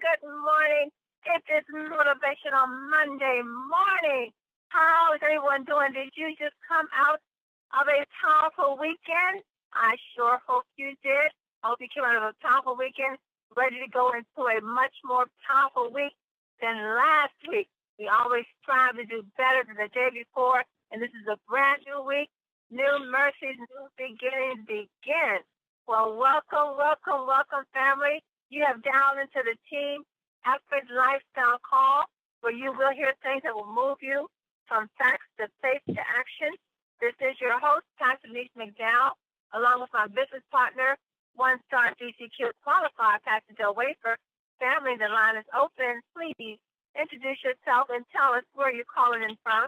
good morning. It is Motivational Monday morning. How is everyone doing? Did you just come out of a powerful weekend? I sure hope you did. I hope you came out of a powerful weekend, ready to go into a much more powerful week than last week. We always strive to do better than the day before, and this is a brand new week. New mercies, new beginnings begin. Well, welcome, family. You have dialed into the Team Effort Lifestyle Call, where you will hear things that will move you from facts to faith to action. This is your host, Pastor Nikisha McDowell, along with my business partner, one-star DCQ qualified, Pastor Del Wafer. Family, the line is open. Please introduce yourself and tell us where you're calling in from.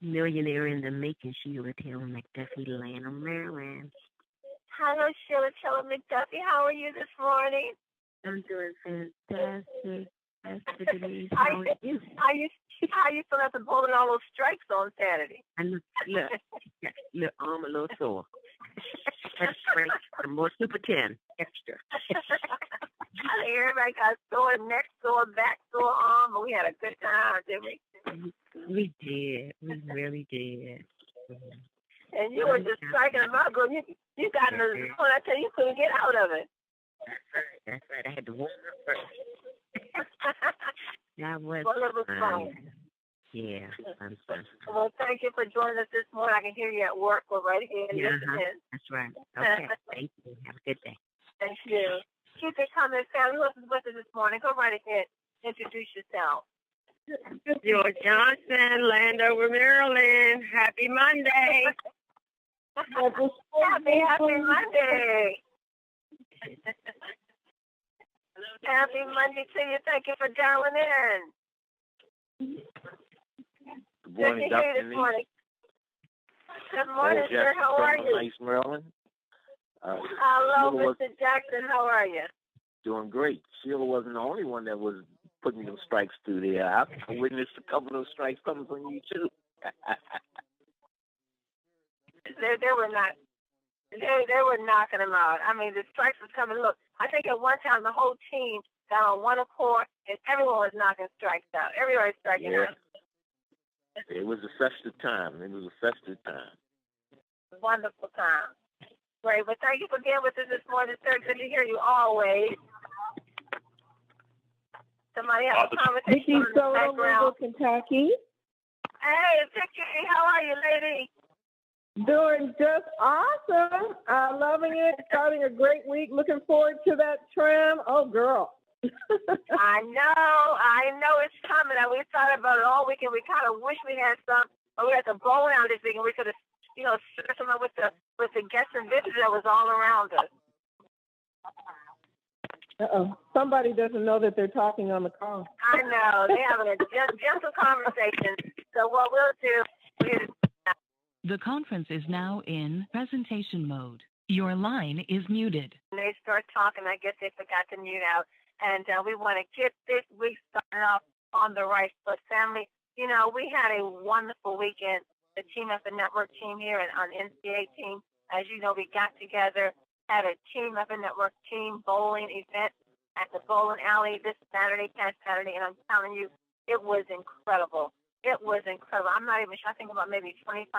Millionaire in the making, Sheila Taylor McDuffie, Atlanta, Maryland. Hello, Sheila Taylor McDuffie. How are you this morning? I'm doing fantastic. Pastor Denise, how are you? How you feel after bowling all those strikes on Saturday? I look, I'm a little sore. Extra, I'm more Super 10, extra. Everybody got sore neck, sore back, sore arm, but we had a good time, didn't we? We did. We really did. And you were just striking them out good. You got in the zone. I tell you, you couldn't get out of it. That's right. I had to warm up first. That was fun. Yeah, fun. Well, thank you for joining us this morning. I can hear you at work. We're right here. That's right. Okay. Thank you. Have a good day. Thank you. Keep it coming, family. Who else is with us this morning? Go right ahead. Introduce yourself. George Johnson, Landover, Maryland. Happy Monday. Happy Monday. Happy Monday to you. Thank you for dialing in. Good morning, Dr. Good morning, sir. How are you? Nice, Maryland. Hello, Mr. Jackson. How are you? Doing great. Sheila wasn't the only one that was putting them strikes through there. I witnessed a couple of those strikes coming from you, too. They were not. They were knocking them out. I mean, the strikes was coming. Look, I think at one time the whole team got on one accord, and everyone was knocking strikes out. Everybody was striking out. It was a festive time. Wonderful time. Great. Well, thank you for being with us this morning, sir. Good to hear you always. Somebody have a conversation in the background. Kentucky. Hey, Vicky, how are you, lady? Doing just awesome. Loving it. Starting a great week. Looking forward to that trim. Oh, girl. I know it's coming. We thought about it all weekend. We kind of wish we had some, but we had the bowling out this week, and we could have, shared some with the guests and visitors that was all around us. Somebody doesn't know that they're talking on the call. I know. They're having a gentle conversation. So what we'll do. The conference is now in presentation mode. Your line is muted. When they start talking, I guess they forgot to mute out. And we want to get this week started off on the right foot. Family, we had a wonderful weekend. The Team Effort Network team here and on NCA team, as you know, we got together, had a Team Effort Network team bowling event at the bowling alley this past Saturday, and I'm telling you, it was incredible. I'm not even sure. I think about maybe 25,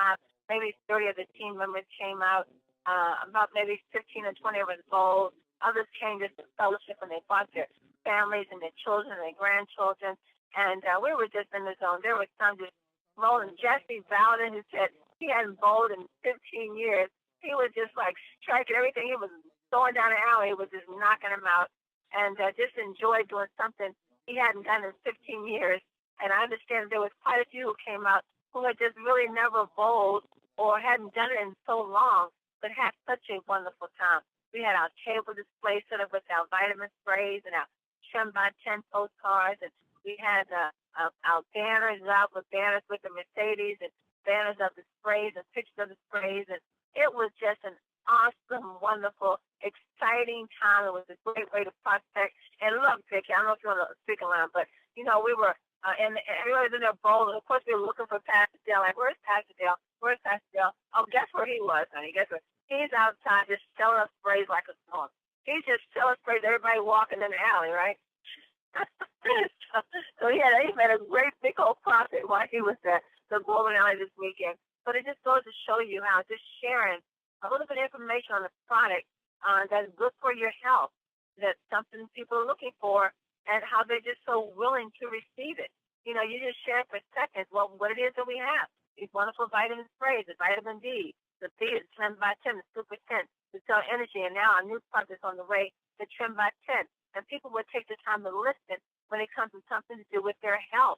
maybe 30 of the team members came out. About maybe 15 or 20 of us bowled. Others came just to fellowship, and they brought their families and their children and their grandchildren. And we were just in the zone. There was some just rolling. Jesse Bowden, who said he hadn't bowled in 15 years. He was just like striking everything. He was throwing down the alley. He was just knocking them out. And just enjoyed doing something he hadn't done in 15 years. And I understand there was quite a few who came out who had just really never bowled or hadn't done it in so long, but had such a wonderful time. We had our table display set up with our vitamin sprays and our trim by 10 postcards, and we had our banners out with banners with the Mercedes and banners of the sprays and pictures of the sprays, and it was just an awesome, wonderful, exciting time. It was a great way to prospect. And look, Vicky, I don't know if you want to speak around, but we were and everybody was in their bowling. Of course, we were looking for Pastor Dale. Like, where's Pastor Dale? Oh, guess where he was, honey? Guess where? He's outside just selling us sprays like a storm. He just celebrated everybody walking in the alley, right? so he made a great big old profit while he was at the bowling alley this weekend. But it just goes to show you how just sharing a little bit of information on the product that's good for your health, that's something people are looking for, and how they're just so willing to receive it. You know, you just share for seconds what it is that we have. These wonderful vitamin sprays, the vitamin D, the B, the Trim by 10, the Super 10, the Cell Energy, and now our new product is on the way, the Trim by 10. And people would take the time to listen when it comes to something to do with their health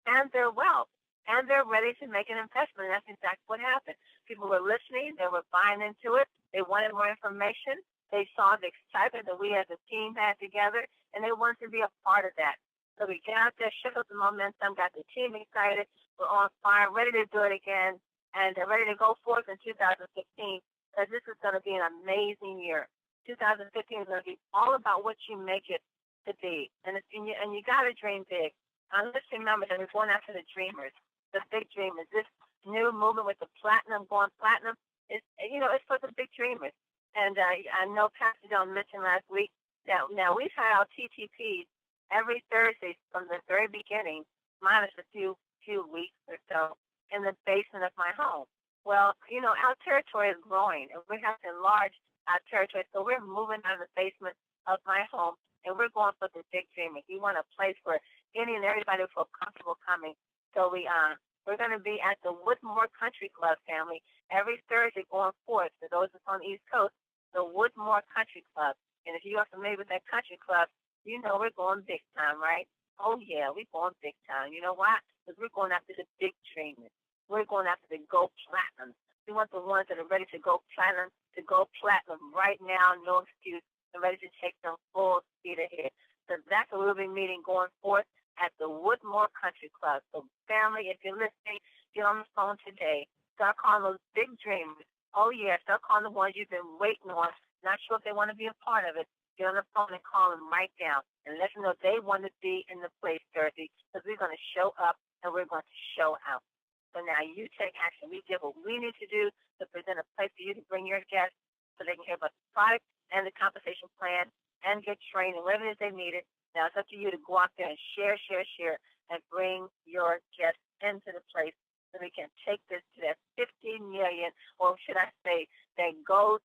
and their wealth. And they're ready to make an investment. And that's exactly what happened. People were listening. They were buying into it. They wanted more information. They saw the excitement that we as a team had together, and they wanted to be a part of that. So we got out there, shook up the momentum, got the team excited. We're on fire, ready to do it again, and they're ready to go forth in 2016, because this is going to be an amazing year. 2015 is going to be all about what you make it to be. And you got to dream big. Let's remember that we're going after the dreamers. The big dreamers. This new movement with the platinum, going platinum, it's for the big dreamers. And I know Pastor John mentioned last week that now we've had our TTPs every Thursday from the very beginning, minus a few weeks or so, in the basement of my home. Well, our territory is growing, and we have to enlarge our territory. So we're moving out of the basement of my home, and we're going for the big dreamers. We want a place where any and everybody will feel comfortable coming. So we're going to be at the Whitener Country Club, family, every Thursday going forth. For those that's on the East Coast, the Whitener Country Club. And if you are familiar with that country club, you know we're going big time, right? Oh, yeah, we're going big time. You know why? Because we're going after the big dreamers. We're going after the Go Platinum. We want the ones that are ready to go platinum right now, no excuse, and ready to take them full speed ahead. So that's what we'll be meeting going forth at the Whitener Country Club. So family, if you're listening, get on the phone today. Start calling those big dreamers. Oh, yeah, start calling the ones you've been waiting on. Not sure if they want to be a part of it. Get on the phone and call them right now and let them know they want to be in the place, Thursday, because we're going to show up and we're going to show out. So now you take action. We did what we need to do to present a place for you to bring your guests so they can hear about the product and the compensation plan and get trained and whatever it is they needed. Now it's up to you to go out there and share, and bring your guests into the place so we can take this to that 15 million, or should I say, that goes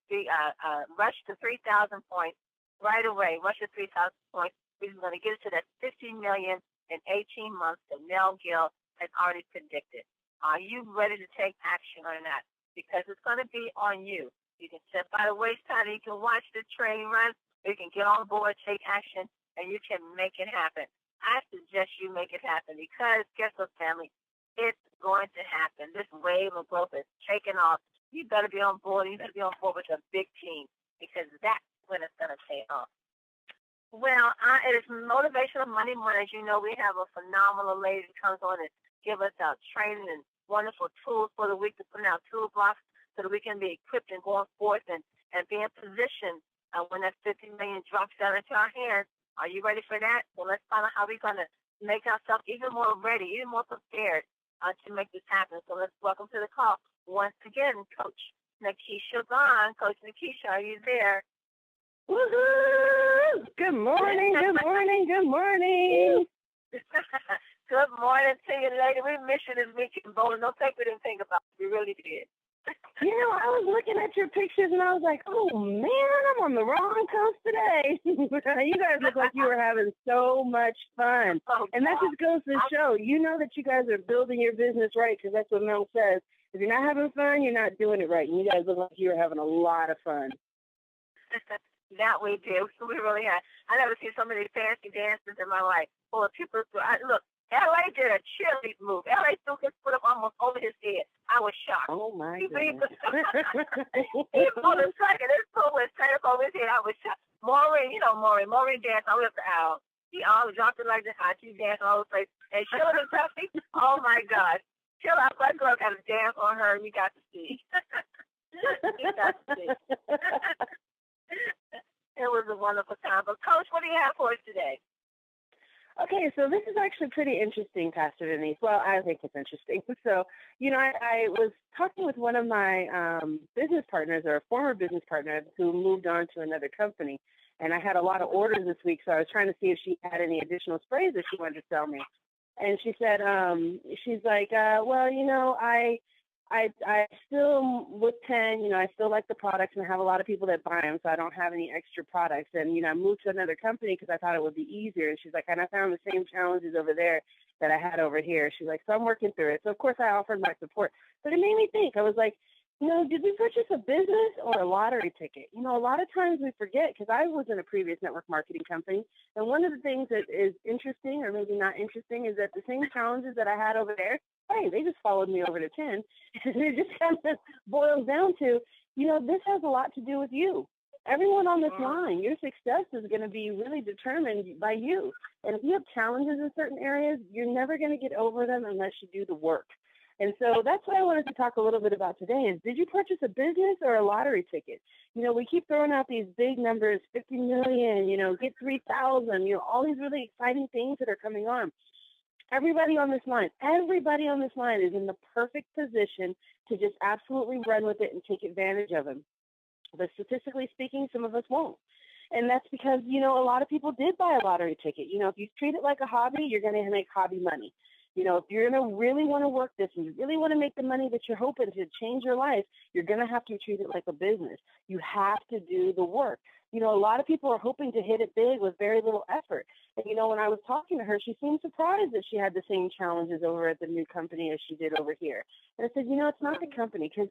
rush to 3,000 points right away. Rush to 3,000 points. We're going to get it to that 15 million in 18 months that Mel Gill has already predicted. Are you ready to take action or not? Because it's going to be on you. You can sit by the wayside and you can watch the train run, or you can get on board, take action, and you can make it happen. I suggest you make it happen because, guess what, family? It's going to happen. This wave of growth is taking off. You better be on board. You better be on board with a big team because that's when it's going to take off. Well, it is Motivational Monday Morning. As you know, we have a phenomenal lady that comes on and give us our training and wonderful tools for the week to put in our toolbox so that we can be equipped and going forth and be in position when that 50 million drops down into our hands. Are you ready for that? Well, let's find out how we're going to make ourselves even more ready, even more prepared to make this happen. So let's welcome to the call once again, Coach Nikisha Vaughn. Coach Nikisha, are you there? Woohoo! Good morning, good morning, good morning. Good morning to you, lady. We missed you this weekend, Bowling. Don't think we didn't think about it. We really did. I was looking at your pictures and I was like, oh man, I'm on the wrong coast today. You guys look like you were having so much fun. And that just goes to show, that you guys are building your business right, because that's what Mel says. If you're not having fun, you're not doing it right. And you guys look like you were having a lot of fun. That we do. We really have. I never seen so many fancy dances in my life. Well, people, look, L.A. did a cheerlead move. L.A. threw his foot up almost over his head. I was shocked. Oh, my goodness. He pulled a second. His foot was straight up over his head. I was shocked. Maureen danced all over the aisle. She always dropped it like this. She danced all over the place. And Sheila and Tuffy, oh, my God. Sheila, that girl got to dance on her, and we got to see. We got to see. It was a wonderful time. But, Coach, what do you have for us today? Okay, so this is actually pretty interesting, Pastor Denise. Well, I think it's interesting. So, I was talking with one of my business partners, or a former business partner, who moved on to another company, and I had a lot of orders this week, so I was trying to see if she had any additional sprays that she wanted to sell me. And she said, she's like, well, I still, with 10, I still like the products, and I have a lot of people that buy them, so I don't have any extra products. And, I moved to another company because I thought it would be easier. And she's like, and I found the same challenges over there that I had over here. She's like, so I'm working through it. So, of course, I offered my support. But it made me think. I was like, did we purchase a business or a lottery ticket? A lot of times we forget, because I was in a previous network marketing company. And one of the things that is interesting, or maybe not interesting, is that the same challenges that I had over there, hey, they just followed me over to 10. And it just kind of boils down to, this has a lot to do with you. Everyone on this line, your success is going to be really determined by you. And if you have challenges in certain areas, you're never going to get over them unless you do the work. And so that's what I wanted to talk a little bit about today is, did you purchase a business or a lottery ticket? We keep throwing out these big numbers, 50 million, get 3,000, all these really exciting things that are coming on. Everybody on this line is in the perfect position to just absolutely run with it and take advantage of them. But statistically speaking, some of us won't. And that's because, a lot of people did buy a lottery ticket. If you treat it like a hobby, you're going to make hobby money. If you're going to really want to work this and you really want to make the money that you're hoping to change your life, you're going to have to treat it like a business. You have to do the work. A lot of people are hoping to hit it big with very little effort. And, when I was talking to her, she seemed surprised that she had the same challenges over at the new company as she did over here. And I said, it's not the company, because,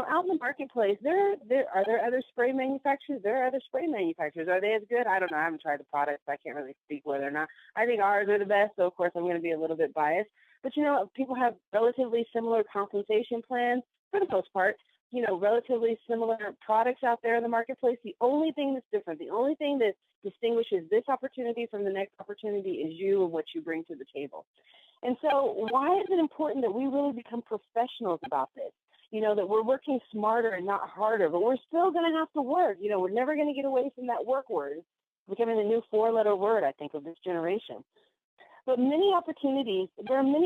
out in the marketplace, are there other spray manufacturers? There are other spray manufacturers. Are they as good? I don't know. I haven't tried the products. I can't really speak whether or not. I think ours are the best, so of course I'm going to be a little bit biased. But, people have relatively similar compensation plans for the most part. Relatively similar products out there in the marketplace. The only thing that's different, the only thing that distinguishes this opportunity from the next opportunity is you and what you bring to the table. And so why is it important that we really become professionals about this? That we're working smarter and not harder, but we're still going to have to work. We're never going to get away from that work word. It's becoming the new 4-letter word, I think, of this generation. But there are many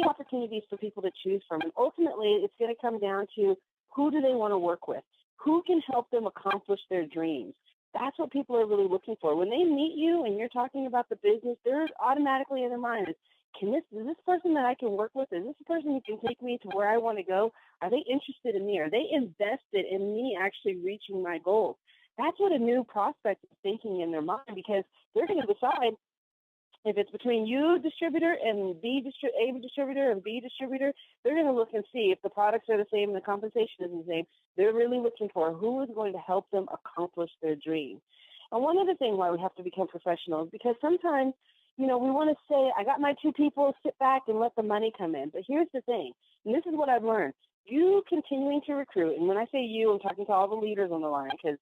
opportunities for people to choose from. And ultimately, it's going to come down to, who do they want to work with? Who can help them accomplish their dreams? That's what people are really looking for. When they meet you and you're talking about the business, they're automatically in their mind, is this person that I can work with? Is this a person who can take me to where I want to go? Are they interested in me? Are they invested in me actually reaching my goals? That's what a new prospect is thinking in their mind, because they're going to decide if it's between you, distributor, and A distributor and B distributor. They're going to look and see if the products are the same and the compensation is the same. They're really looking for who is going to help them accomplish their dream. And one other thing why we have to become professionals, because sometimes, we want to say, I got my 2 people, sit back and let the money come in. But here's the thing, and this is what I've learned. You continuing to recruit, and when I say you, I'm talking to all the leaders on the line, because,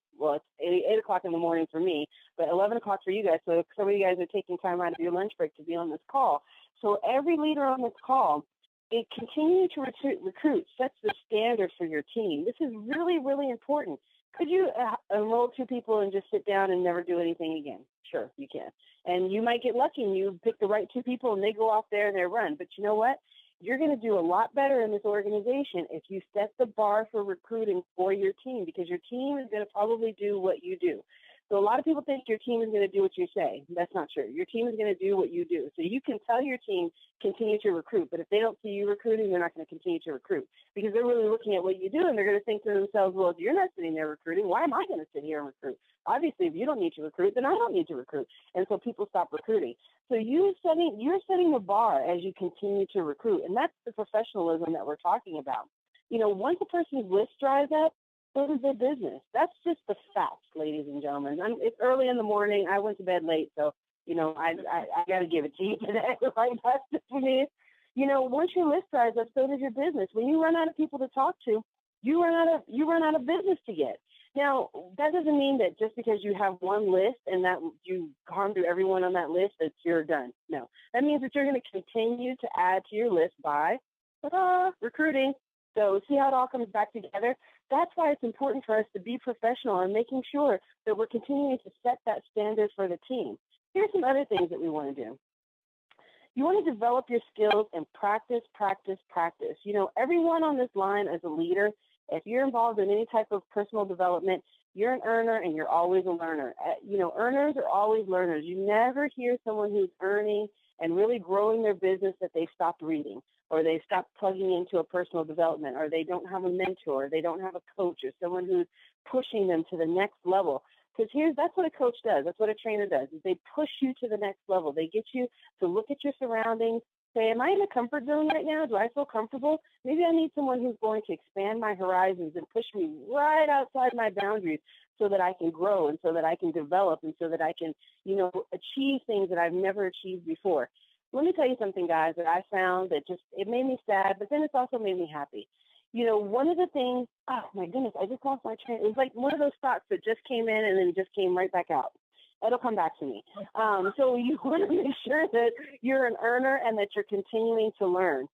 it's 8 o'clock in the morning for me, but 11 o'clock for you guys, so some of you guys are taking time out of your lunch break to be on this call. So every leader on this call, it continue to recruit sets the standard for your team. This is really, really important. Could you enroll 2 people and just sit down and never do anything again? Sure, you can. And you might get lucky and you pick the right 2 people and they go off there and they run. But you know what? You're going to do a lot better in this organization if you set the bar for recruiting for your team, because your team is going to probably do what you do. So a lot of people think your team is going to do what you say. That's not true. Your team is going to do what you do. So you can tell your team, continue to recruit, but if they don't see you recruiting, they're not going to continue to recruit, because they're really looking at what you do, and they're going to think to themselves, well, if you're not sitting there recruiting, why am I going to sit here and recruit? Obviously, if you don't need to recruit, then I don't need to recruit. And so people stop recruiting. So you're setting the bar as you continue to recruit, and that's the professionalism that we're talking about. Once a person's list dries up, so does their business. That's just the facts, ladies and gentlemen. It's early in the morning. I went to bed late, so, I got to give it to you today. Like, that's just for me. Once your list dries up, so does your business. When you run out of people to talk to, you run out of business to get. Now, that doesn't mean that just because you have one list and that you gone through everyone on that list that you're done. No, that means that you're going to continue to add to your list by recruiting. So see how it all comes back together? That's why it's important for us to be professional and making sure that we're continuing to set that standard for the team. Here's some other things that we want to do. You want to develop your skills and practice, practice, practice. You know, everyone on this line is a leader. If you're involved in any type of personal development, you're an earner and you're always a learner. You know, earners are always learners. You never hear someone who's earning and really growing their business that they've stopped reading, or they've stopped plugging into a personal development, or they don't have a mentor, or they don't have a coach, or someone who's pushing them to the next level. Because that's what a coach does. That's what a trainer does, is they push you to the next level. They get you to look at your surroundings, say, am I in a comfort zone right now? Do I feel comfortable? Maybe I need someone who's going to expand my horizons and push me right outside my boundaries so that I can grow and so that I can develop and so that I can, you know, achieve things that I've never achieved before. Let me tell you something, guys, that I found that just, it made me sad, but then it's also made me happy. You know, one of the things, oh my goodness, I just lost my train. It was like one of those thoughts that just came in and then just came right back out. It'll come back to me. So you want to make sure that you're an earner and that you're continuing to learn.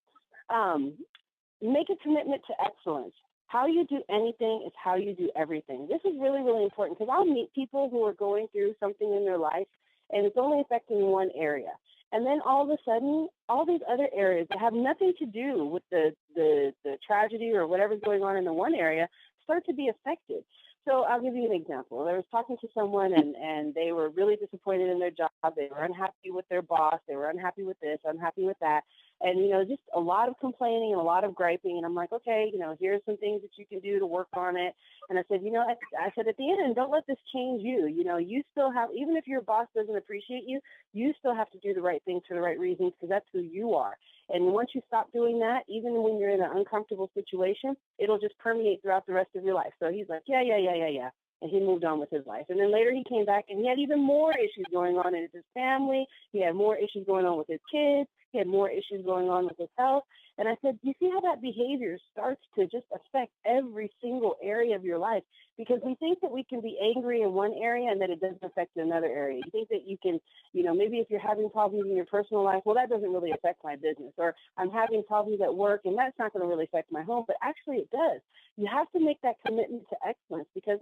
Make a commitment to excellence. How you do anything is how you do everything. This is really, really important because I'll meet people who are going through something in their life and it's only affecting one area. And then all of a sudden, all these other areas that have nothing to do with the tragedy or whatever's going on in the one area start to be affected. So I'll give you an example. I was talking to someone and they were really disappointed in their job. They were unhappy with their boss. They were unhappy with this, unhappy with that. And, you know, just a lot of complaining and a lot of griping. And I'm like, okay, you know, here's some things that you can do to work on it. And I said, you know, I said, at the end, don't let this change you. You know, you still have, even if your boss doesn't appreciate you, you still have to do the right things for the right reasons because that's who you are. And once you stop doing that, even when you're in an uncomfortable situation, it'll just permeate throughout the rest of your life. So he's like, yeah. And he moved on with his life. And then later he came back and he had even more issues going on in his family. He had more issues going on with his kids. He had more issues going on with his health. And I said, you see how that behavior starts to just affect every single area of your life? Because we think that we can be angry in one area and that it doesn't affect another area. You think that you can, you know, maybe if you're having problems in your personal life, well, that doesn't really affect my business. Or I'm having problems at work and that's not going to really affect my home. But actually it does. You have to make that commitment to excellence because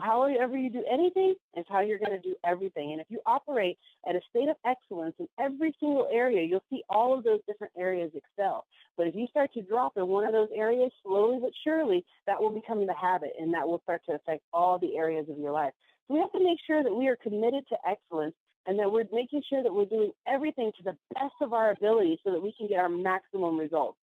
however you do anything is how you're going to do everything. And if you operate at a state of excellence in every single area, you'll see all of those different areas excel. But if you start to drop in one of those areas slowly but surely, that will become the habit and that will start to affect all the areas of your life. So we have to make sure that we are committed to excellence and that we're making sure that we're doing everything to the best of our ability so that we can get our maximum results.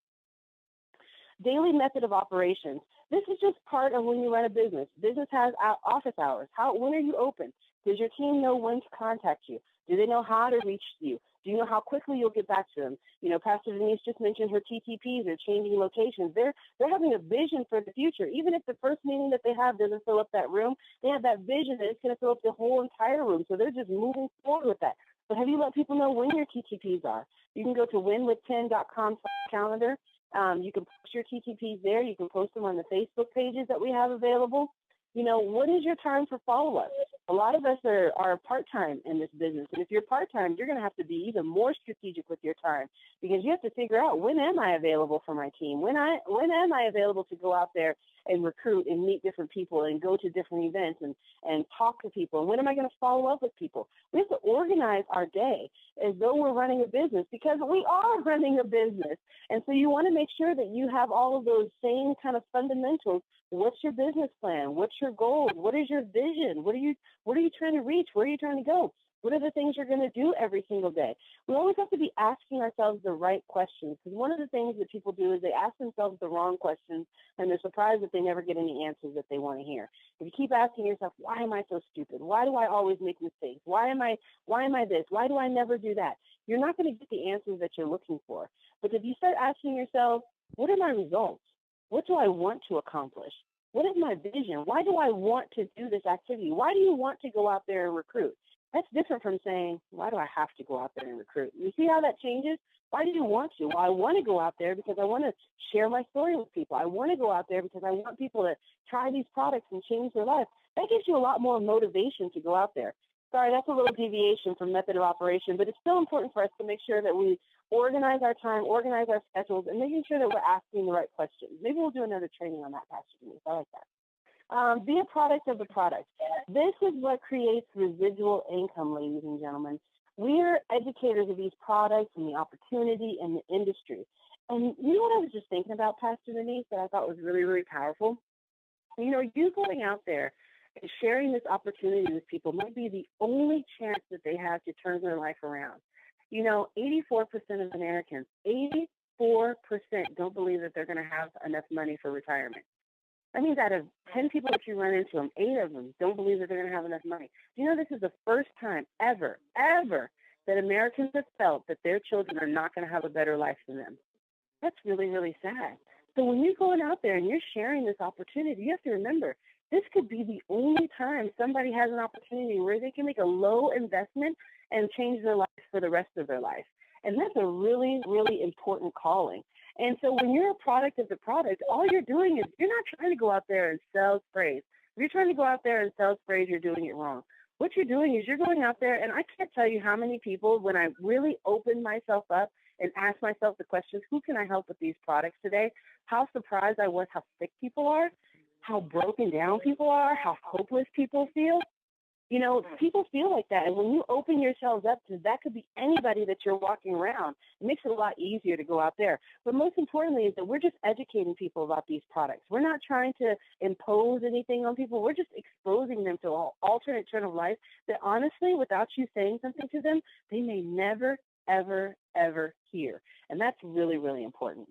Daily method of operations. This is just part of when you run a business. Business has office hours. When are you open? Does your team know when to contact you? Do they know how to reach you? Do you know how quickly you'll get back to them? You know, Pastor Denise just mentioned her TTPs are changing locations. They're having a vision for the future. Even if the first meeting that they have doesn't fill up that room, they have that vision that it's going to fill up the whole entire room. So they're just moving forward with that. But have you let people know when your TTPs are? You can go to winwith10.com/calendar. You can post your TTPs there. You can post them on the Facebook pages that we have available. You know, what is your time for follow-up? A lot of us are part-time in this business. And if you're part-time, you're going to have to be even more strategic with your time because you have to figure out, when am I available for my team? When am I available to go out there and recruit and meet different people and go to different events and talk to people? And when am I going to follow up with people? We have to organize our day as though we're running a business because we are running a business. And so you want to make sure that you have all of those same kind of fundamentals. What's your business plan? What's your goal? What is your vision? What are you trying to reach? Where are you trying to go? What are the things you're going to do every single day? We always have to be asking ourselves the right questions because one of the things that people do is they ask themselves the wrong questions and they're surprised that they never get any answers that they want to hear. If you keep asking yourself, why am I so stupid? Why do I always make mistakes? Why am I this? Why do I never do that? You're not going to get the answers that you're looking for. But if you start asking yourself, what are my results? What do I want to accomplish? What is my vision? Why do I want to do this activity? Why do you want to go out there and recruit? That's different from saying, why do I have to go out there and recruit? You see how that changes? Why do you want to? Well, I want to go out there because I want to share my story with people. I want to go out there because I want people to try these products and change their life. That gives you a lot more motivation to go out there. Sorry, that's a little deviation from method of operation, but it's still important for us to make sure that we organize our time, organize our schedules, and making sure that we're asking the right questions. Maybe we'll do another training on that, Pastor Denise. I like that. Be a product of the product. This is what creates residual income, ladies and gentlemen. we're educators of these products and the opportunity and the industry. And you know what I was just thinking about, Pastor Denise, that I thought was really, really powerful? You know, you going out there and sharing this opportunity with people might be the only chance that they have to turn their life around. You know, 84% of Americans, 84% don't believe that they're going to have enough money for retirement. That means out of 10 people that you run into them, 8 of them don't believe that they're going to have enough money. Do you know this is the first time ever that Americans have felt that their children are not going to have a better life than them? That's really, really sad. So when you're going out there and you're sharing this opportunity, you have to remember, this could be the only time somebody has an opportunity where they can make a low investment and change their life for the rest of their life. And that's a really, really important calling. And so when you're a product of the product, all you're doing is you're not trying to go out there and sell sprays. If you're trying to go out there and sell sprays, you're doing it wrong. What you're doing is you're going out there, and I can't tell you how many people, when I really open myself up and ask myself the questions, who can I help with these products today? How surprised I was how sick people are, how broken down people are, how hopeless people feel. You know, people feel like that. And when you open yourselves up to that, could be anybody that you're walking around. It makes it a lot easier to go out there. But most importantly is that we're just educating people about these products. We're not trying to impose anything on people. We're just exposing them to an alternate turn of life that honestly, without you saying something to them, they may never, ever, ever hear. And that's really, really important.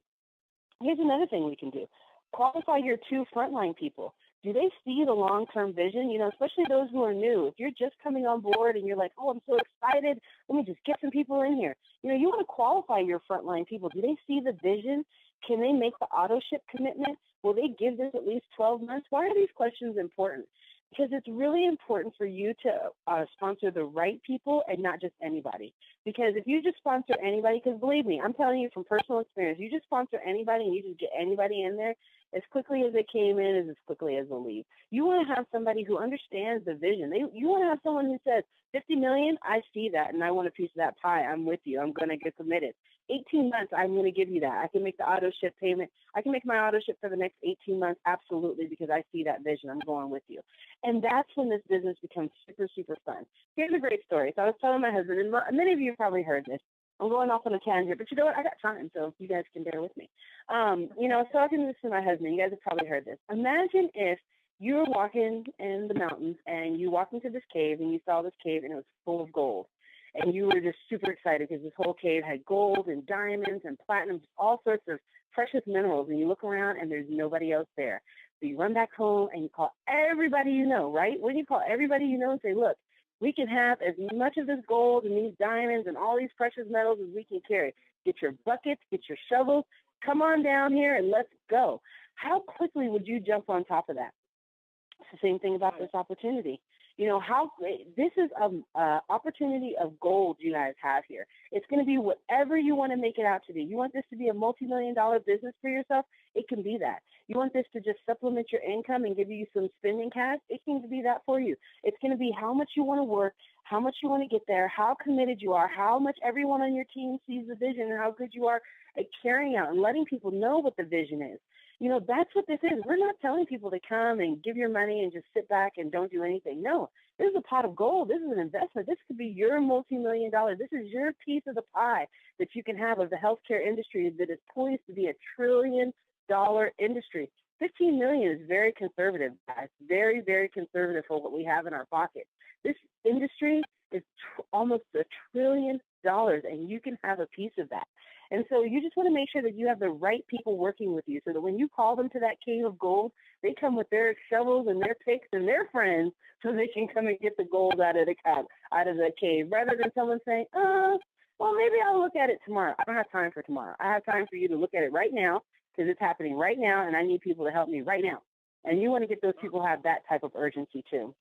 Here's another thing we can do. Qualify your 2 frontline people. Do they see the long-term vision? You know, especially those who are new. If you're just coming on board and you're like, oh, I'm so excited, let me just get some people in here. You know, you want to qualify your frontline people. Do they see the vision? Can they make the auto ship commitment? Will they give this at least 12 months? Why are these questions important? Because it's really important for you to sponsor the right people and not just anybody. Because if you just sponsor anybody, because believe me, I'm telling you from personal experience, you just sponsor anybody and you just get anybody in there, as quickly as they came in is as quickly as they'll leave. You want to have somebody who understands the vision. You want to have someone who says, 50 million, I see that, and I want a piece of that pie. I'm with you. I'm going to get committed. 18 months, I'm going to give you that. I can make the auto ship payment. I can make my auto ship for the next 18 months, absolutely, because I see that vision. I'm going with you. And that's when this business becomes super, super fun. Here's a great story. So I was telling my husband, and many of you have probably heard this. I'm going off on a tangent, but you know what? I got time, so you guys can bear with me. You know, so I was talking to my husband. You guys have probably heard this. Imagine if you were walking in the mountains and you walked into this cave and you saw this cave and it was full of gold. And you were just super excited because this whole cave had gold and diamonds and platinum, all sorts of precious minerals. And you look around and there's nobody else there. So you run back home and you call everybody you know, right? When you call everybody you know and say, look, we can have as much of this gold and these diamonds and all these precious metals as we can carry. Get your buckets, get your shovels, come on down here and let's go. How quickly would you jump on top of that? It's the same thing about this opportunity. You know, this is an opportunity of gold you guys have here. It's going to be whatever you want to make it out to be. You want this to be a multi-million-dollar business for yourself? It can be that. You want this to just supplement your income and give you some spending cash? It can be that for you. It's going to be how much you want to work, how much you want to get there, how committed you are, how much everyone on your team sees the vision, and how good you are at carrying out and letting people know what the vision is. You know, that's what this is. We're not telling people to come and give your money and just sit back and don't do anything. No, this is a pot of gold. This is an investment. This could be your multi-million-dollar. This is your piece of the pie that you can have of the healthcare industry that is poised to be a trillion-dollar industry. 15 million is very conservative, guys. Very, very conservative for what we have in our pocket. This industry is almost $1 trillion, and you can have a piece of that. And so you just want to make sure that you have the right people working with you so that when you call them to that cave of gold, they come with their shovels and their picks and their friends so they can come and get the gold out of the cave, rather than someone saying, well, maybe I'll look at it tomorrow. I don't have time for tomorrow. I have time for you to look at it right now because it's happening right now, and I need people to help me right now. And you want to get those people who have that type of urgency too.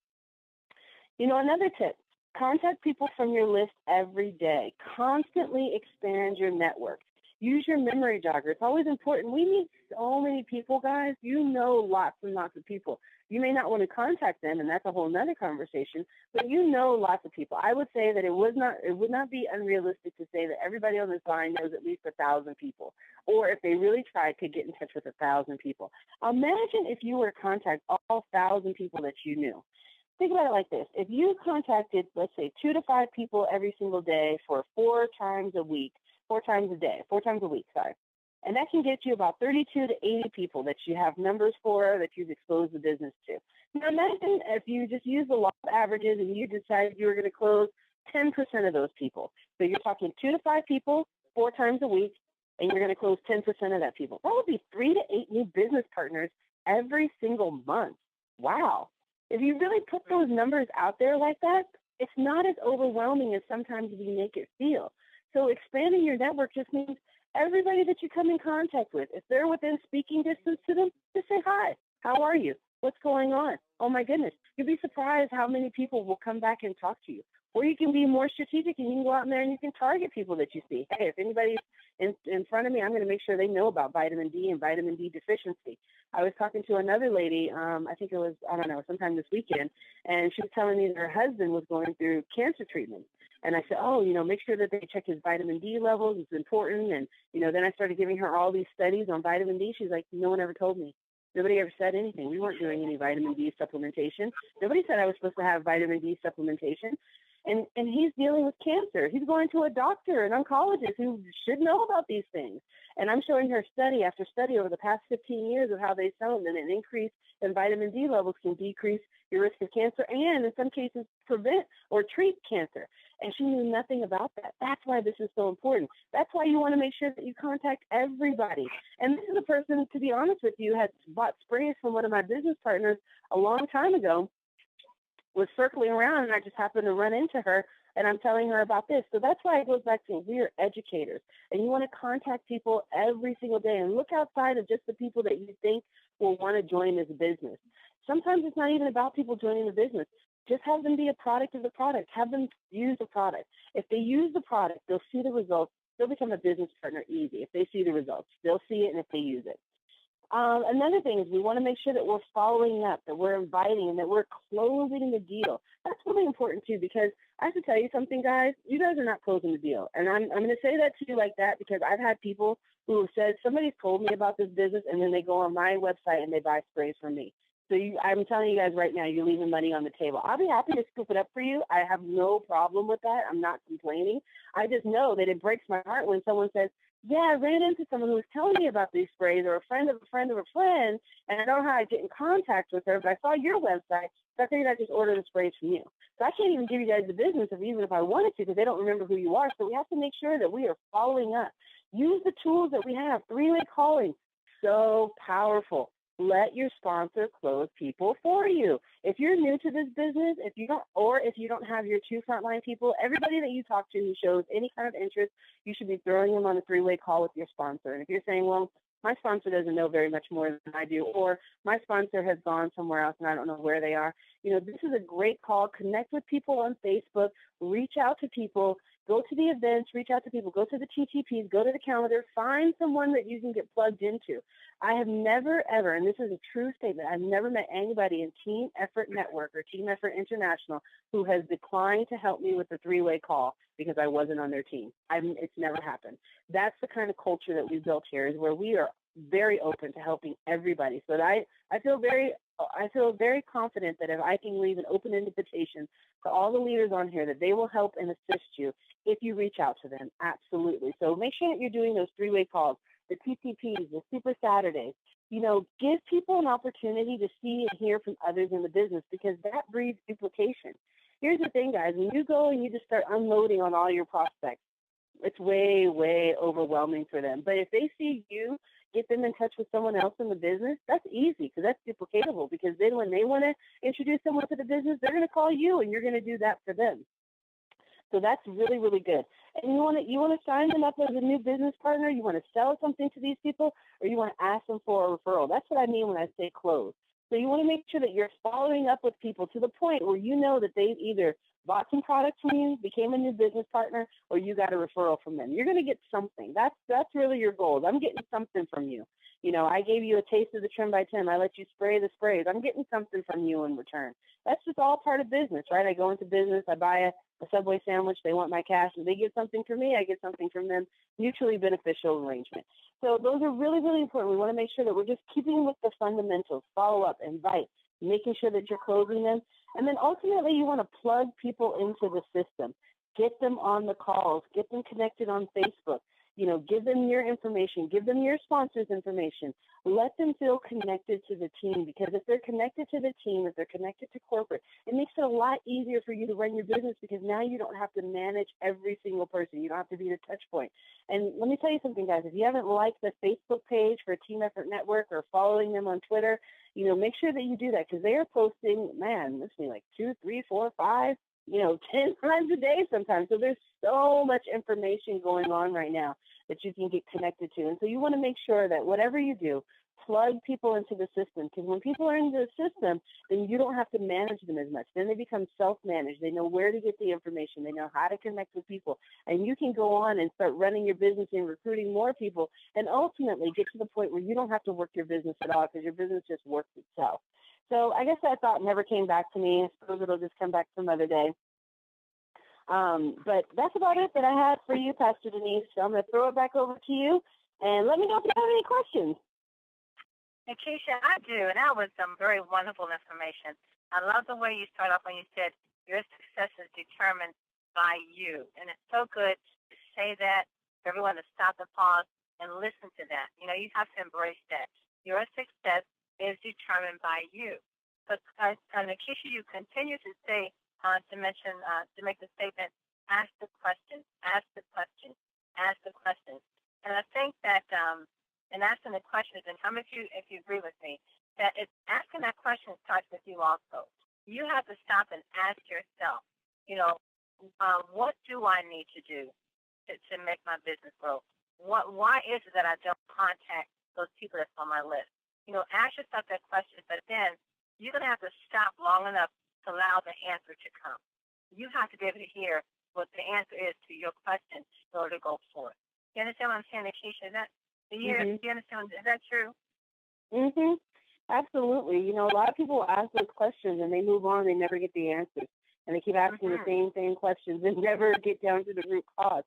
You know, another tip. Contact people from your list every day. Constantly expand your network. Use your memory jogger. It's always important. We meet so many people, guys. You know lots and lots of people. You may not want to contact them, and that's a whole nother conversation, but you know lots of people. I would say that it would not be unrealistic to say that everybody on this line knows at least 1,000 people, or if they really tried, could get in touch with 1,000 people. Imagine if you were to contact all 1,000 people that you knew. think about it like this. If you contacted, let's say, 2 to 5 people every single day for 4 times a week, 4 times a day, 4 times a week, sorry. And that can get you about 32 to 80 people that you have numbers for, that you've exposed the business to. Now imagine if you just use the law of averages and you decided you were going to close 10% of those people. So you're talking 2 to 5 people, 4 times a week, and you're going to close 10% of that people. That would be 3 to 8 new business partners every single month. Wow. If you really put those numbers out there like that, it's not as overwhelming as sometimes we make it feel. So expanding your network just means everybody that you come in contact with, if they're within speaking distance to them, just say hi. How are you? What's going on? Oh my goodness. You'll be surprised how many people will come back and talk to you. Or you can be more strategic and you can go out in there and you can target people that you see. Hey, if anybody's in front of me, I'm going to make sure they know about vitamin D and vitamin D deficiency. I was talking to another lady, I think it was, I don't know, sometime this weekend, and she was telling me that her husband was going through cancer treatment. And I said, oh, make sure that they check his vitamin D levels. It's important. And, then I started giving her all these studies on vitamin D. She's like, no one ever told me. Nobody ever said anything. We weren't doing any vitamin D supplementation. Nobody said I was supposed to have vitamin D supplementation. And he's dealing with cancer. He's going to a doctor, an oncologist who should know about these things. And I'm showing her study after study over the past 15 years of how they shown that an increase in vitamin D levels can decrease your risk of cancer and in some cases prevent or treat cancer. And she knew nothing about that. That's why this is so important. That's why you want to make sure that you contact everybody. And this is a person, to be honest with you, had bought sprays from one of my business partners a long time ago, was circling around, and I just happened to run into her, and I'm telling her about this. So that's why it goes back to we are educators, and you want to contact people every single day and look outside of just the people that you think will want to join this business. Sometimes it's not even about people joining the business. Just have them be a product of the product. Have them use the product. If they use the product, they'll see the results. They'll become a business partner easy. If they see the results, they'll see it, and if they use it. Another thing is we want to make sure that we're following up, that we're inviting, and that we're closing the deal. That's really important, too, because I have to tell you something, guys. You guys are not closing the deal. And I'm going to say that to you like that because I've had people who have said, somebody's told me about this business, and then they go on my website and they buy sprays from me. So I'm telling you guys right now, you're leaving money on the table. I'll be happy to scoop it up for you. I have no problem with that. I'm not complaining. I just know that it breaks my heart when someone says, yeah, I ran into someone who was telling me about these sprays, or a friend of a friend of a friend, and I don't know how to get in contact with her, but I saw your website, so I figured I'd just order the sprays from you. So I can't even give you guys the business even if I wanted to, because they don't remember who you are. So we have to make sure that we are following up. Use the tools that we have. 3-way calling, so powerful. Let your sponsor close people for you. If you're new to this business, if you don't have your 2 frontline people, everybody that you talk to who shows any kind of interest, you should be throwing them on a 3-way call with your sponsor. And if you're saying, well, my sponsor doesn't know very much more than I do, or my sponsor has gone somewhere else and I don't know where they are, this is a great call. Connect with people on Facebook, reach out to people, go to the events, reach out to people, go to the TTPs, go to the calendar, find someone that you can get plugged into. I have never, ever, and this is a true statement, I've never met anybody in Team Effort Network or Team Effort International who has declined to help me with the 3-way call because I wasn't on their team. It's never happened. That's the kind of culture that we built here, is where we are very open to helping everybody. So that I feel very confident that if I can leave an open invitation to all the leaders on here, that they will help and assist you if you reach out to them. Absolutely. So make sure that you're doing those 3-way calls, the TTPs, the Super Saturdays. Give people an opportunity to see and hear from others in the business, because that breeds duplication. Here's the thing, guys. When you go and you just start unloading on all your prospects, it's way, way overwhelming for them. But if they see you, get them in touch with someone else in the business, that's easy, because that's duplicatable. Because then when they want to introduce someone to the business, they're going to call you and you're going to do that for them. So that's really, really good. And you want to sign them up as a new business partner, you want to sell something to these people, or you want to ask them for a referral. That's what I mean when I say close. So you want to make sure that you're following up with people to the point where you know that they've either bought some products from you, became a new business partner, or you got a referral from them. You're going to get something. That's really your goal. I'm getting something from you. I gave you a taste of the Trim by Tim. I let you spray the sprays. I'm getting something from you in return. That's just all part of business, right? I go into business. I buy a Subway sandwich. They want my cash, and they get something from me. I get something from them. Mutually beneficial arrangement. So those are really, really important. We want to make sure that we're just keeping with the fundamentals. Follow up, invite, making sure that you're closing them. And then ultimately you want to plug people into the system. Get them on the calls. Get them connected on Facebook. You know, give them your information. Give them your sponsors' information. Let them feel connected to the team, because if they're connected to the team, if they're connected to corporate, it makes it a lot easier for you to run your business, because now you don't have to manage every single person. You don't have to be the touch point. And let me tell you something, guys. If you haven't liked the Facebook page for Team Effort Network or following them on Twitter, you know, make sure that you do that, because they are posting, man, this is like 2, 3, 4, 5, 10 times a day sometimes. So there's so much information going on right now that you can get connected to. And so you want to make sure that whatever you do, plug people into the system, because when people are in the system, then you don't have to manage them as much. Then they become self-managed. They know where to get the information. They know how to connect with people. And you can go on and start running your business and recruiting more people, and ultimately get to the point where you don't have to work your business at all, because your business just works itself. So I guess that thought never came back to me. I suppose it'll just come back some other day. But that's about it that I had for you, Pastor Denise. So I'm going to throw it back over to you, and let me know if you have any questions. Nikisha, I do, and that was some very wonderful information. I love the way you start off when you said your success is determined by you, and it's so good to say that, for everyone to stop and pause and listen to that. You know, you have to embrace that. Your success is determined by you. But Nikisha, you continue to say, to make the statement, ask the question, ask the question, ask the question. And I think that in asking the questions, and how much if you agree with me, that it's asking that question starts with you also. You have to stop and ask yourself, what do I need to do to make my business grow? Why is it that I don't contact those people that's on my list? Ask yourself that question, but then you're going to have to stop long enough to allow the answer to come. You have to be able to hear what the answer is to your question in order to go forward. You understand what I'm saying, Nikisha? Do you understand? Is that true? Mm-hmm. Absolutely. A lot of people ask those questions and they move on. They never get the answers. And they keep asking the same questions and never get down to the root cause.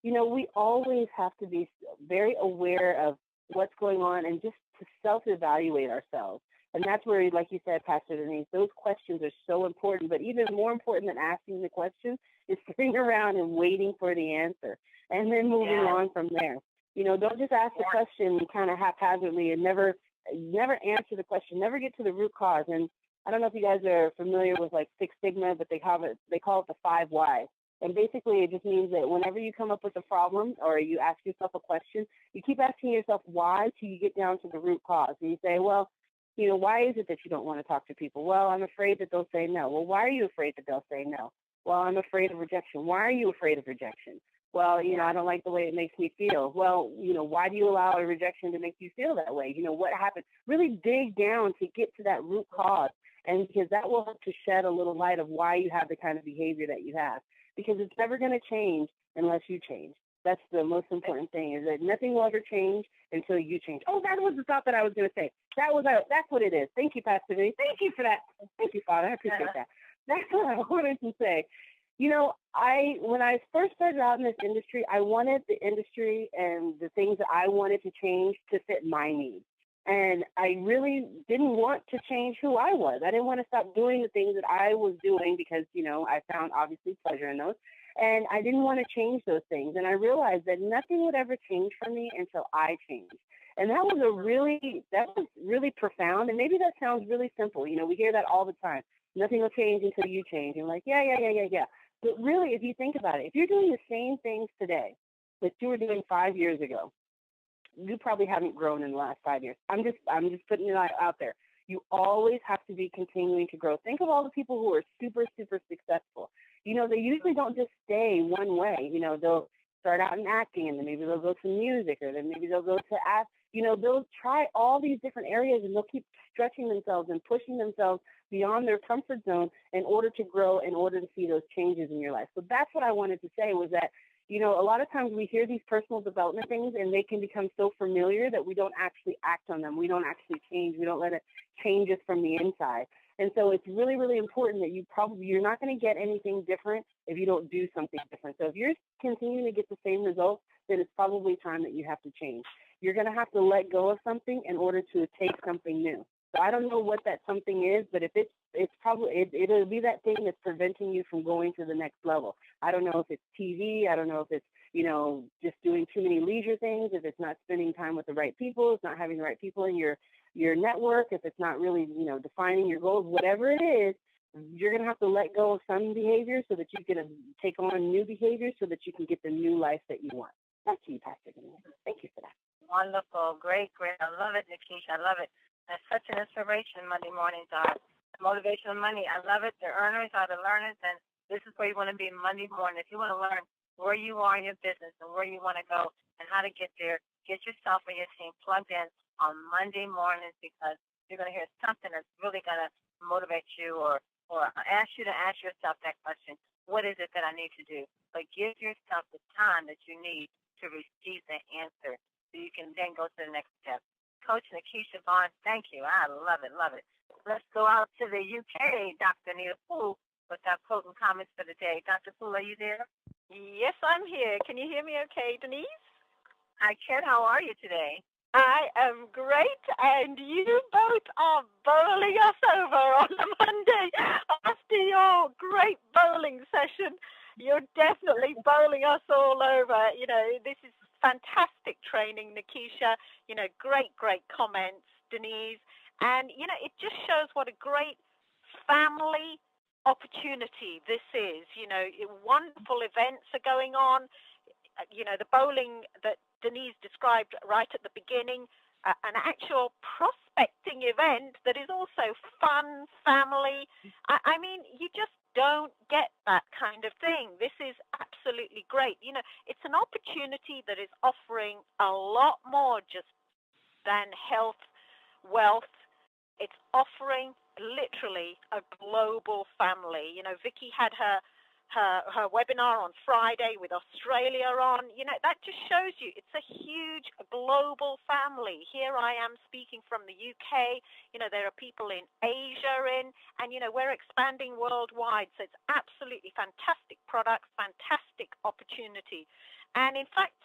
We always have to be very aware of what's going on and just to self-evaluate ourselves. And that's where, like you said, Pastor Denise, those questions are so important. But even more important than asking the question is sitting around and waiting for the answer and then moving on from there. Don't just ask the question kind of haphazardly and never answer the question, never get to the root cause. And I don't know if you guys are familiar with like Six Sigma, but they call it the 5 whys. And basically it just means that whenever you come up with a problem or you ask yourself a question, you keep asking yourself why till you get down to the root cause. And you say, well, why is it that you don't want to talk to people? Well, I'm afraid that they'll say no. Well, why are you afraid that they'll say no? Well, I'm afraid of rejection. Why are you afraid of rejection? Well, I don't like the way it makes me feel. Well, why do you allow a rejection to make you feel that way? What happened? Really dig down to get to that root cause. And because that will help to shed a little light of why you have the kind of behavior that you have. Because it's never going to change unless you change. That's the most important thing, is that nothing will ever change until you change. Oh, that was the thought that I was going to say. That's what it is. Thank you, Pastor Vinny. Thank you for that. Thank you, Father. I appreciate that. That's what I wanted to say. When I first started out in this industry, I wanted the industry and the things that I wanted to change to fit my needs. And I really didn't want to change who I was. I didn't want to stop doing the things that I was doing because, I found obviously pleasure in those. And I didn't want to change those things. And I realized that nothing would ever change for me until I changed. And that was really profound. And maybe that sounds really simple. We hear that all the time. Nothing will change until you change. And like, yeah. But really, if you think about it, if you're doing the same things today that you were doing 5 years ago, you probably haven't grown in the last 5 years. I'm just putting it out there. You always have to be continuing to grow. Think of all the people who are super, super successful. They usually don't just stay one way. They'll start out in acting, and then maybe they'll go to music, or then maybe they'll go to act. They'll try all these different areas, and they'll keep stretching themselves and pushing themselves beyond their comfort zone in order to grow, in order to see those changes in your life. So that's what I wanted to say, was that, a lot of times we hear these personal development things and they can become so familiar that we don't actually act on them. We don't actually change. We don't let it change us from the inside. And so it's really, really important that you're not going to get anything different if you don't do something different. So if you're continuing to get the same results, then it's probably time that you have to change. You're going to have to let go of something in order to take something new. So I don't know what that something is, but if it's probably, it'll be that thing that's preventing you from going to the next level. I don't know if it's TV. I don't know if it's, just doing too many leisure things, if it's not spending time with the right people, it's not having the right people in your network, if it's not really, defining your goals, whatever it is, you're going to have to let go of some behaviors so that you can take on new behaviors so that you can get the new life that you want. That's you, Pastor. Thank you for that. Wonderful. Great. I love it, Nikisha. I love it. That's such an inspiration Monday mornings are. Motivational Money. I love it. The earners are the learners, and this is where you want to be Monday morning. If you want to learn where you are in your business and where you want to go and how to get there, get yourself and your team plugged in on Monday mornings, because you're going to hear something that's really going to motivate you or ask you to ask yourself that question, what is it that I need to do? But give yourself the time that you need to receive the answer so you can then go to the next step. Coach Nikisha Vaughn, thank you. I love it, love it. Let's go out to the UK, Dr. Anita Poole, with our potent comments for the day. Dr. Poole, are you there? Yes, I'm here. Can you hear me okay, Denise? I can. How are you today? I am great, and you both are bowling us over on a Monday after your great bowling session. You're definitely bowling us all over. This is fantastic training, Nikisha. Great comments, Denise. And, it just shows what a great family opportunity this is. Wonderful events are going on. The bowling that Denise described right at the beginning, an actual prospecting event that is also fun, family. I mean, you just don't get that kind of thing. This is absolutely great. It's an opportunity that is offering a lot more just than health, wealth. It's offering literally a global family. Vicky had her webinar on Friday with Australia on. That just shows you it's a huge global family. Here I am speaking from the UK. There are people in Asia and we're expanding worldwide. So it's absolutely fantastic products, fantastic opportunity. And in fact,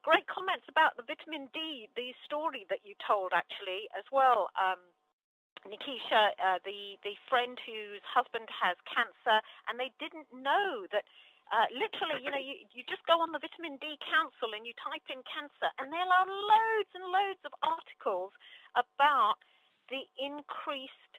great comments about the vitamin D, the story that you told actually as well. Nikisha, the friend whose husband has cancer, and they didn't know that literally, you just go on the Vitamin D Council and you type in cancer, and there are loads and loads of articles about the increased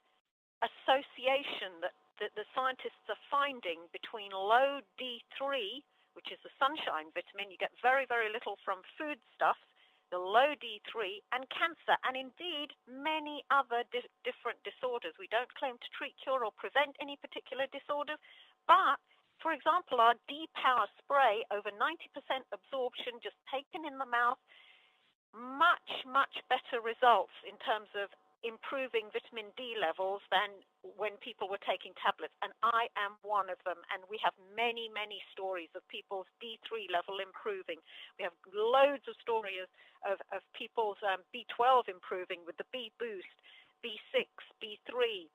association that the scientists are finding between low D3, which is the sunshine vitamin, you get very, very little from foodstuffs, the low D3, and cancer, and indeed many other different disorders. We don't claim to treat, cure, or prevent any particular disorders, but, for example, our D-Power spray, over 90% absorption, just taken in the mouth, much, much better results in terms of improving vitamin D levels than when people were taking tablets, and I am one of them. And we have many, many stories of people's D3 level improving. We have loads of stories of people's B12 improving with the B Boost, B6, B3.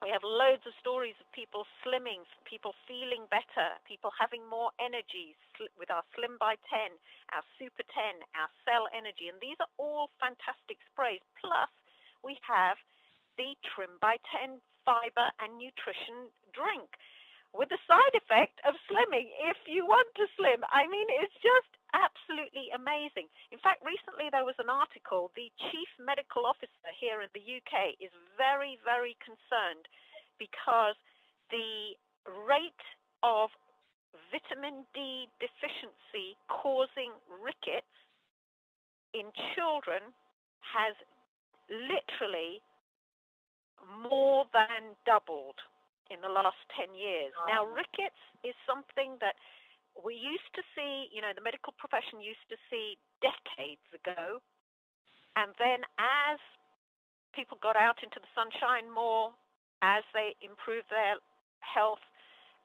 We have loads of stories of people slimming, people feeling better, people having more energy with our Slim by 10, our Super 10, our Cell Energy, and these are all fantastic sprays. Plus, we have the Trim by 10 fiber and nutrition drink with the side effect of slimming if you want to slim. I mean, it's just absolutely amazing. In fact, recently there was an article, the chief medical officer here in the UK is very, very concerned because the rate of vitamin D deficiency causing rickets in children has literally more than doubled in the last 10 years. Now, rickets is something that we used to see, the medical profession used to see decades ago. And then as people got out into the sunshine more, as they improved their health,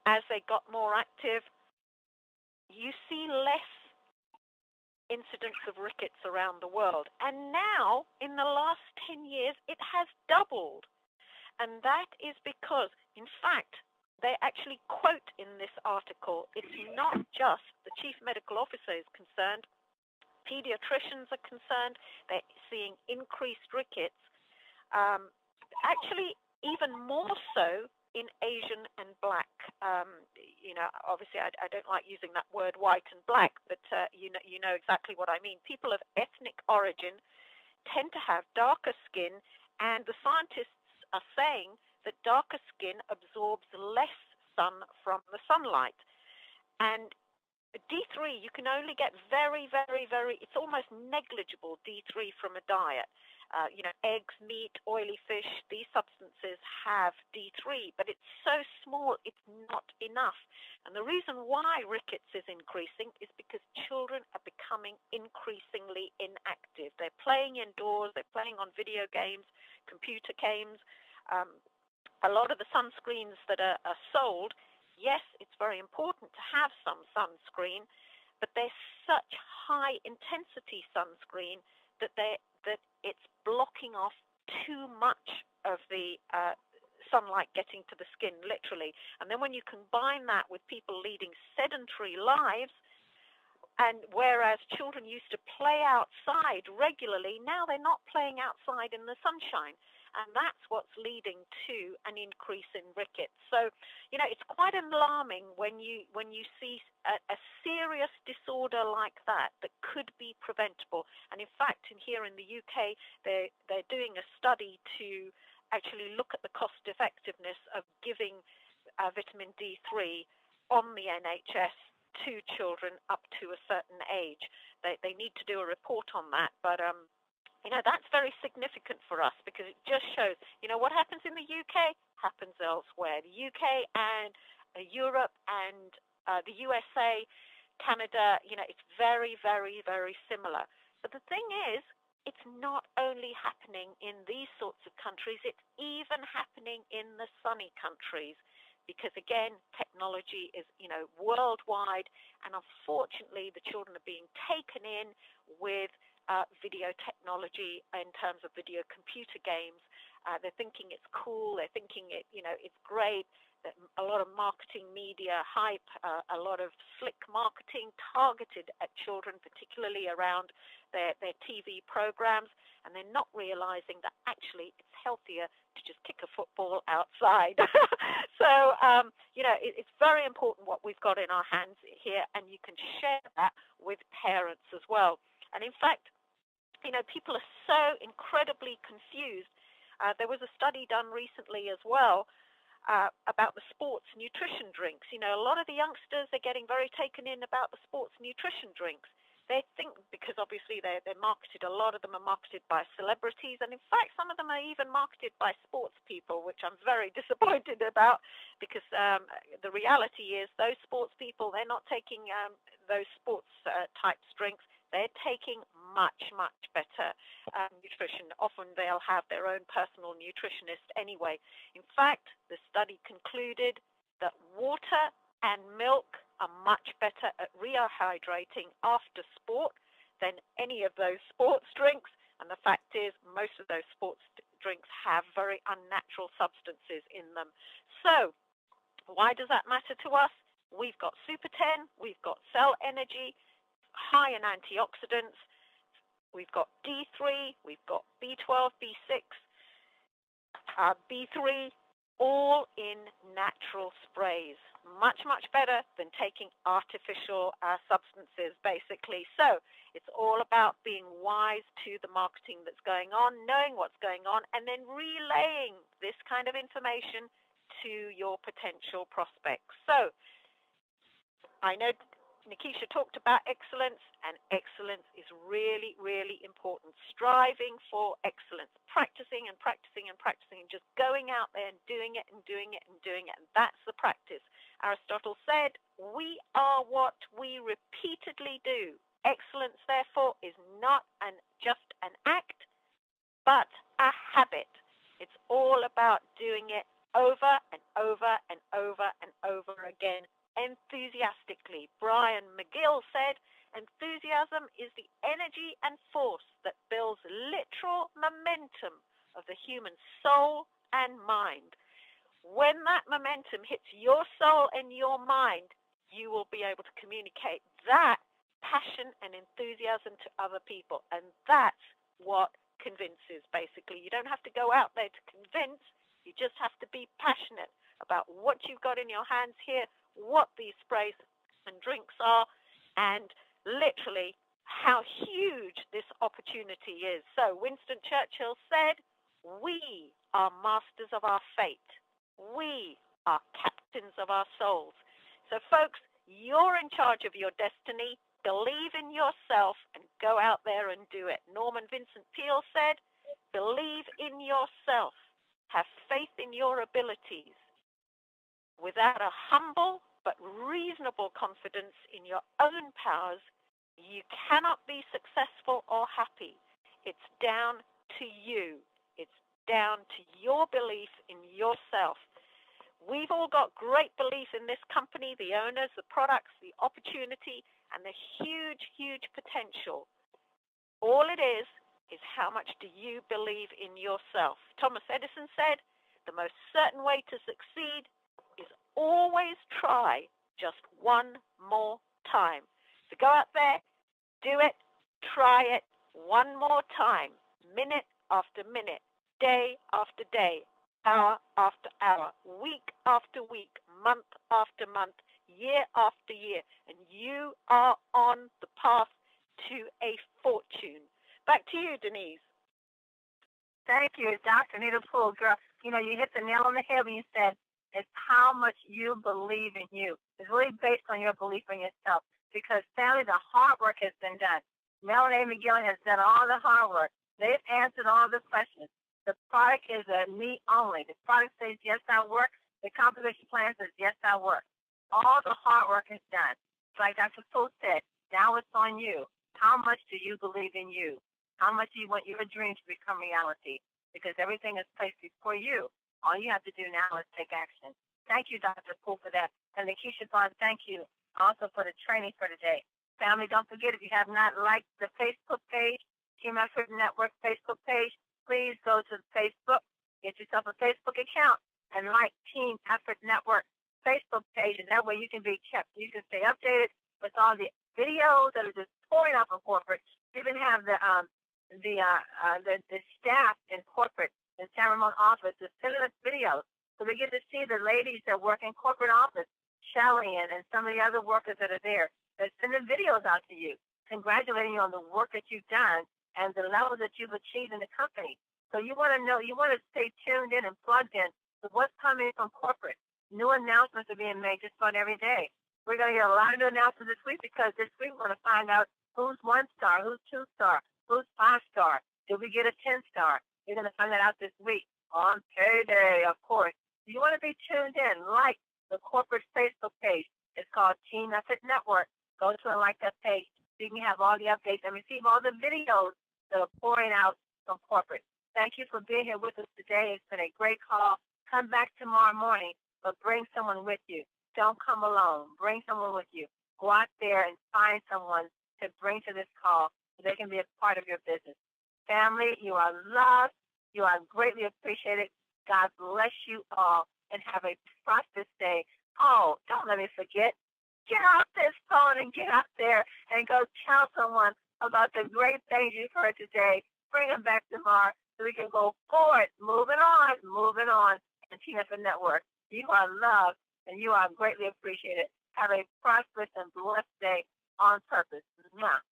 as they got more active, you see less incidence of rickets around the world. And now, in the last 10 years, it has doubled. And that is because, in fact, they actually quote in this article, it's not just the chief medical officer is concerned, pediatricians are concerned, they're seeing increased rickets, actually even more so in Asian and black. Obviously I don't like using that word white and black, but you know exactly what I mean. People of ethnic origin tend to have darker skin, and the scientists are saying that darker skin absorbs less sun from the sunlight. And D3, you can only get very, very, very, it's almost negligible D3 from a diet. Eggs, meat, oily fish, these substances have D3, but it's so small, it's not enough. And the reason why rickets is increasing is because children are becoming increasingly inactive. They're playing indoors, they're playing on video games, computer games. A lot of the sunscreens that are sold, yes, it's very important to have some sunscreen, but they're such high intensity sunscreen that it's blocking off too much of the sunlight getting to the skin, literally. And then when you combine that with people leading sedentary lives, and whereas children used to play outside regularly, now they're not playing outside in the sunshine. And that's what's leading to an increase in rickets. So, it's quite alarming when you see a serious disorder like that could be preventable. And in fact, here in the UK, they're doing a study to actually look at the cost effectiveness of giving vitamin D3 on the NHS to children up to a certain age. They need to do a report on that, but that's very significant for us, because it just shows, what happens in the UK happens elsewhere. The UK and Europe and the USA, Canada, it's very, very, very similar. But the thing is, it's not only happening in these sorts of countries, it's even happening in the sunny countries, because again, technology is, worldwide, and unfortunately the children are being taken in with video technology in terms of video computer games. They're thinking it's cool, they're thinking it's great. A lot of marketing media hype, a lot of slick marketing targeted at children, particularly around their TV programs, and they're not realizing that actually it's healthier to just kick a football outside. So, it's very important what we've got in our hands here, and you can share that with parents as well. And in fact, people are so incredibly confused. There was a study done recently as well about the sports nutrition drinks. A lot of the youngsters are getting very taken in about the sports nutrition drinks. They think, because obviously they're marketed, a lot of them are marketed by celebrities, and in fact some of them are even marketed by sports people, which I'm very disappointed about, because the reality is those sports people, they're not taking those sports types drinks. They're taking much, much better nutrition. Often they'll have their own personal nutritionist anyway. In fact, the study concluded that water and milk are much better at rehydrating after sport than any of those sports drinks. And the fact is, most of those sports drinks have very unnatural substances in them. So why does that matter to us? We've got Super 10, we've got cell energy, high in antioxidants, we've got D3, we've got B12, B6, B3, all in natural sprays. Much, much better than taking artificial substances, basically. So it's all about being wise to the marketing that's going on, knowing what's going on, and then relaying this kind of information to your potential prospects. So I know Nikisha talked about excellence, and excellence is really, really important. Striving for excellence, practicing and practicing and practicing, just going out there and doing it and doing it and doing it. And that's the practice. Aristotle said, we are what we repeatedly do. Excellence, therefore, is not just an act, but a habit. It's all about doing it over and over and over and over again, enthusiastically. Brian McGill said, enthusiasm is the energy and force that builds literal momentum of the human soul and mind. When that momentum hits your soul and your mind, you will be able to communicate that passion and enthusiasm to other people. And that's what convinces, basically. You don't have to go out there to convince. You just have to be passionate about what you've got in your hands here, what these sprays and drinks are, and literally how huge this opportunity is. So Winston Churchill said, we are masters of our fate. We are captains of our souls. So folks, you're in charge of your destiny. Believe in yourself and go out there and do it. Norman Vincent Peale said, believe in yourself. Have faith in your abilities. Without a humble but reasonable confidence in your own powers, you cannot be successful or happy. It's down to you. It's down to your belief in yourself. We've all got great belief in this company, the owners, the products, the opportunity, and the huge, huge potential. All it is how much do you believe in yourself? Thomas Edison said, the most certain way to succeed is always try just one more time. So go out there, do it, try it one more time, minute after minute, day after day, hour after hour, week after week, month after month, year after year, and you are on the path to a fortune. Back to you, Denise. Thank you, Dr. Nita Poole. Girl, you know, you hit the nail on the head when you said it's how much you believe in you. It's really based on your belief in yourself. Because, family, the hard work has been done. Melanie McGillen has done all the hard work. They've answered all the questions. The product is a me only. The product says, yes, I work. The composition plan says, yes, I work. All the hard work is done. Like Dr. Poole said, now it's on you. How much do you believe in you? How much do you want your dreams to become reality? Because everything is placed before you. All you have to do now is take action. Thank you, Dr. Poole, for that. And Nikisha Bond, thank you also for the training for today. Family, don't forget, if you have not liked the Facebook page, Team Effort Network Facebook page, please go to Facebook, get yourself a Facebook account, and like Team Effort Network Facebook page, and that way you can be kept. You can stay updated with all the videos that are just pouring out from corporate. We even have the staff in corporate in San Ramon office is sending us videos, so we get to see the ladies that work in corporate office, Shelly and some of the other workers that are there. They're sending videos out to you, congratulating you on the work that you've done and the levels that you've achieved in the company. So you want to know, you want to stay tuned in and plugged in to what's coming from corporate. New announcements are being made just about every day. We're going to get a lot of new announcements this week because this week we're going to find out who's 1-star, who's 2-star, who's 5-star. Did we get a 10-star? You're going to find that out this week on payday, of course. You want to be tuned in, like the corporate Facebook page. It's called Team Effort Network. Go to and like that page so you can have all the updates and receive all the videos that are pouring out from corporate. Thank you for being here with us today. It's been a great call. Come back tomorrow morning, but bring someone with you. Don't come alone. Bring someone with you. Go out there and find someone to bring to this call so they can be a part of your business. Family, you are loved. You are greatly appreciated. God bless you all and have a prosperous day. Oh, don't let me forget. Get off this phone and get out there and go tell someone about the great things you've heard today. Bring them back tomorrow so we can go forward. Moving on. And Team Effort Network. You are loved and you are greatly appreciated. Have a prosperous and blessed day on purpose. Mwah.